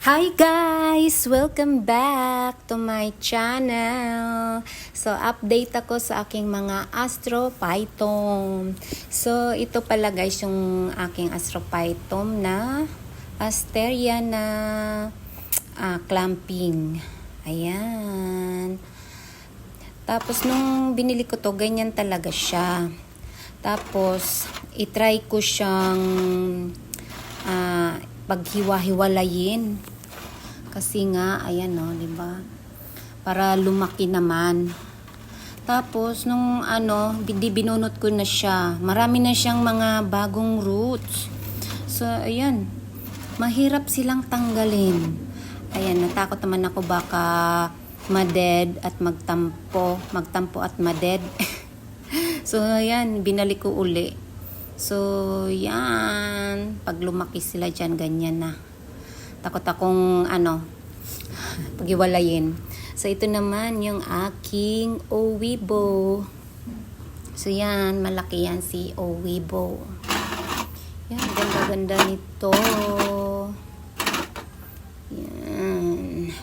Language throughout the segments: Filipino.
Hi guys! Welcome back to my channel. So, update ako sa aking mga astrophytum. So, ito pala guys yung aking astrophytum na Asteria na clamping. Ayan. Tapos, nung binili ko to, ganyan talaga siya. Tapos, itry ko siyang paghiwa-hiwalayin. Kasi nga, ayan o, di ba? Para lumaki naman. Tapos, nung binunot ko na siya, marami na siyang mga bagong roots. So, ayan. Mahirap silang tanggalin. Ayan, natakot naman ako baka maded at magtampo at maded. So, ayan, binalik ko uli. So, yan. Pag lumaki sila dyan, ganyan na. Takot akong, pag-iwalayin. So, ito naman yung aking Owibo. So, yan. Malaki yan si Owibo. Yan. Ganda-ganda nito. Yan.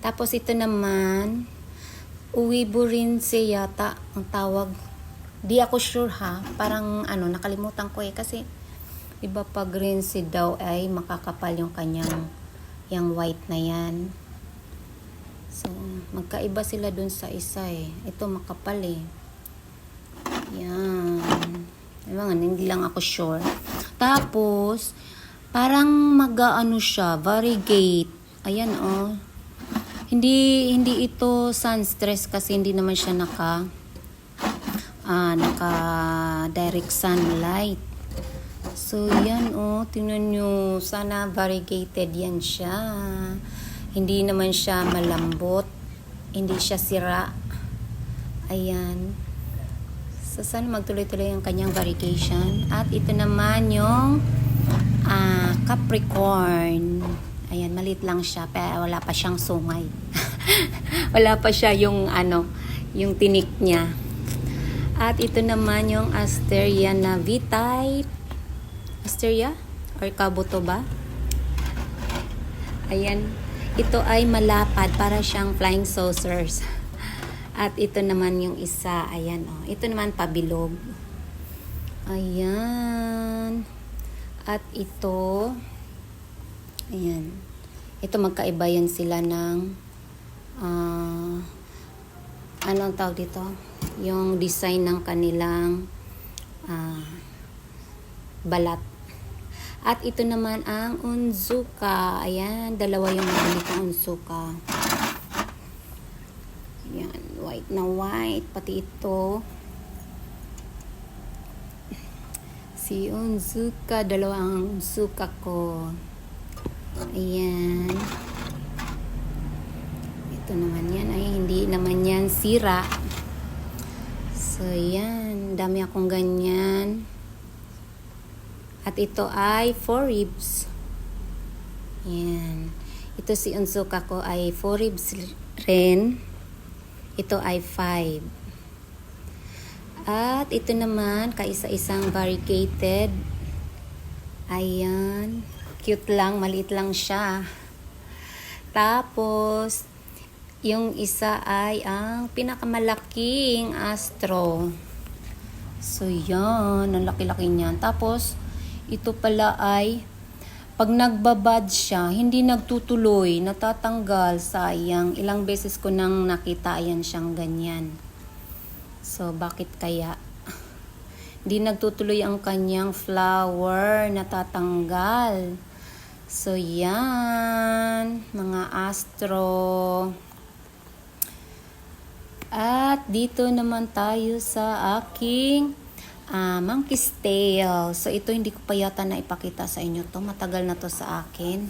Tapos, ito naman, Owibo rin siya yata ang tawag. Di ako sure ha. Parang nakalimutan ko kasi iba pag rinse daw ay makakapal yung kanyang white na yan. So, magkaiba sila dun sa isa Ito makapal Yan. Ewan, hindi lang ako sure. Tapos, parang siya, variegate. Ayan Hindi ito sun stress kasi hindi naman siya naka direct sunlight. So yan tingnan nyo, sana variegated yan siya. Hindi naman siya malambot, hindi siya sira. Ayan. So sana magtuloy-tuloy ang kanyang variegation. At ito naman yung Capricorn. Ayan, maliit lang siya, pero wala pa siyang sungay. Wala pa siya yung tinik niya. At ito naman yung Asteria na V-type. Asteria? Or kabuto ba? Ayan. Ito ay malapad. Para siyang flying saucers. At ito naman yung isa. Ayan Ito naman pabilog. Ayan. At ito. Ayan. Ito magkaiba yan sila ng anong tawag dito? Yung design ng kanilang balat. At ito naman ang Unzuka. Ayan, dalawa yung nabili kong Unzuka. Ayan, white na white. Pati ito. Si Unzuka, dalawa ang Unzuka ko. Ayan. Ito naman yan ay hindi naman yan sira. So, yan. Dami akong ganyan. At ito ay 4 ribs. Yan. Ito si Unzuka ko ay 4 ribs rin. Ito ay 5. At ito naman, kaisa-isang variegated. Ayan. Cute lang. Maliit lang siya. Tapos, yung isa ay ang pinakamalaking astro. So, yan. Ang laki-laki niyan. Tapos, ito pala ay pag nagbabad siya, hindi nagtutuloy, natatanggal. Sayang. Ilang beses ko nang nakita yan siyang ganyan. So, bakit kaya? Hindi nagtutuloy ang kanyang flower. Natatanggal. So, yan. Mga astro. At dito naman tayo sa aking monkey's tail. So, ito hindi ko pa yata na ipakita sa inyo to. Matagal na to sa akin.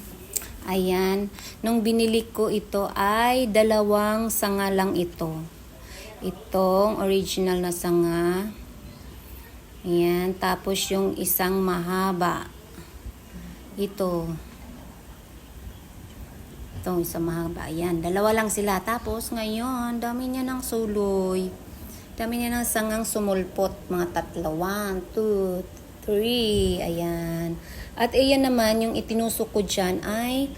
Ayan. Nung binili ko ito ay 2 sanga lang ito. Itong original na sanga. Ayan. Tapos yung isang mahaba. Ito. Itong isang mahaba. Ayan. 2 lang sila. Tapos ngayon, dami niya ng suloy. Dami niya ng sangang sumulpot. Mga 3. 1, 2, 3. Ayan. At ayan naman, yung itinusok ko dyan ay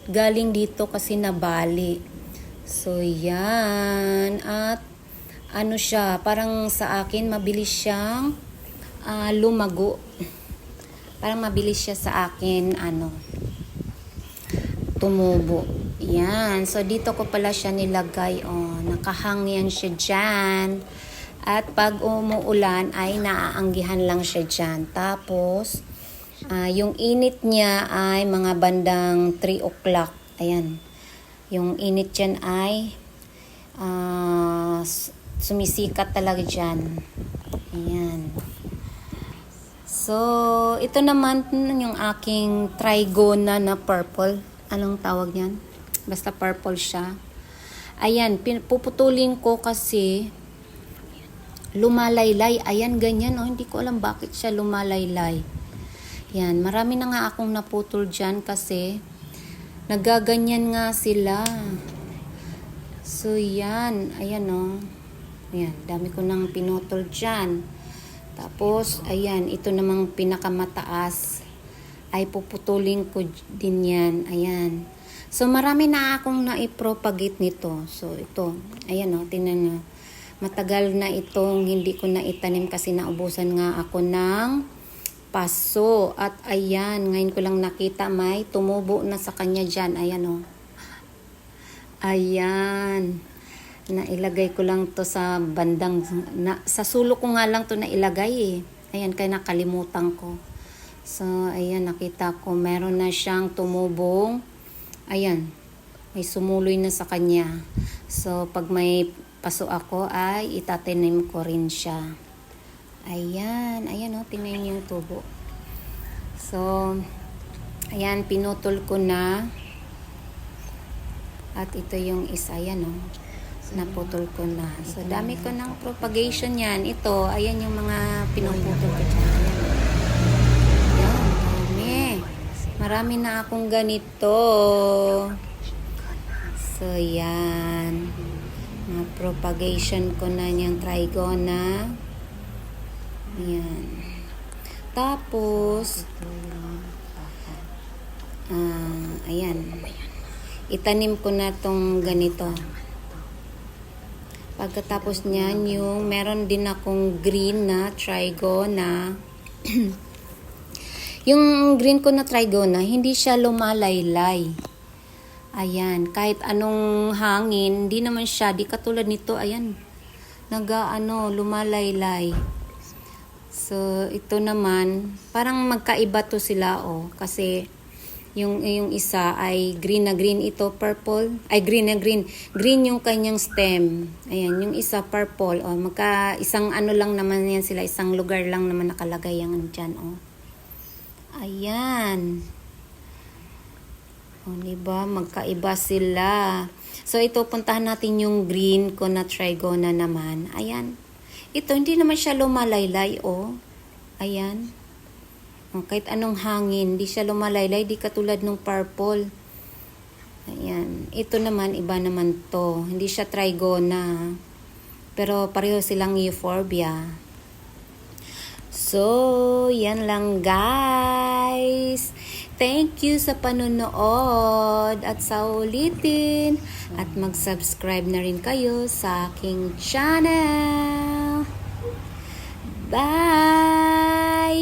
galing dito kasi nabali. So, yan. At ano siya, parang sa akin mabilis siyang lumago. Parang mabilis siya sa akin tumubo. Yan. So, dito ko pala siya nilagay. Oh, nakahang yan siya dyan. At pag umuulan ay naaanggihan lang siya dyan. Tapos, yung init niya ay mga bandang 3 o'clock. Ayan. Yung init dyan ay sumisikat talaga dyan. Ayan. So, ito naman yung aking trigona na purple. Anong tawag niyan? Basta purple siya. Ayan, puputulin ko kasi lumalaylay. Ayan, ganyan. Oh, hindi ko alam bakit siya lumalaylay. Yan, marami na nga akong naputol dyan kasi nagaganyan nga sila. So, yan. Ayan, oh. Ayan, dami ko nang pinutol dyan. Tapos, ayan, ito namang pinakamataas ay puputulin ko din yan. Ayan. So, marami na akong naipropagate nito. So, ito. Ayan, oh, tingnan nyo. Matagal na itong hindi ko na itanim kasi naubusan nga ako ng paso. At ayan, ngayon ko lang nakita may tumubo na sa kanya dyan. Ayan, oh. Ayan. Nailagay ko lang to sa bandang, sa sulok ko nga lang to nailagay eh. Ayan, kaya nakalimutan ko. So, ayan, nakita ko, meron na siyang tumubong. Ayan, may sumuloy na sa kanya. So, pag may paso ako, ay itatanim ko rin siya. Ayan, ayan o, tingnan niyo yung tubo. So, ayan, pinutol ko na. At ito yung isa, ayan o. Naputol ko na. So, dami ko ng propagation yan. Ito, ayan yung mga pinuputol ko dyan. Ayan, dami. Marami na akong ganito. So, yan. Na-propagation ko na yung trigona. Ayan. Tapos, ayan. Itanim ko na tong ganito. Pagkatapos niyan, yung meron din akong green na trigona. Yung green ko na trigona, hindi siya lumalaylay. Ayan, kahit anong hangin, hindi naman siya, di katulad nito, ayan, lumalaylay. So, ito naman, parang magkaiba to sila, oh, kasi yung isa ay green na green, ito purple, ay green na green, green yung kanyang stem. Ayan, yung isa purple, oh, isang ano lang naman yan sila, isang lugar lang naman nakalagay yung dyan, oh. Ayan. O, diba? Magkaiba sila. So, ito, puntahan natin yung green ko na trigona naman. Ayan. Ito, hindi naman siya lumalaylay, oh. Ayan. O, kahit anong hangin, hindi siya lumalaylay, di katulad ng purple. Ayan. Ito naman, iba naman to. Hindi siya trigona. Pero, pareho silang euphorbia. So, yan lang, guys. Thank you sa panonood at sa ulitin. At mag-subscribe na rin kayo sa aking channel. Bye!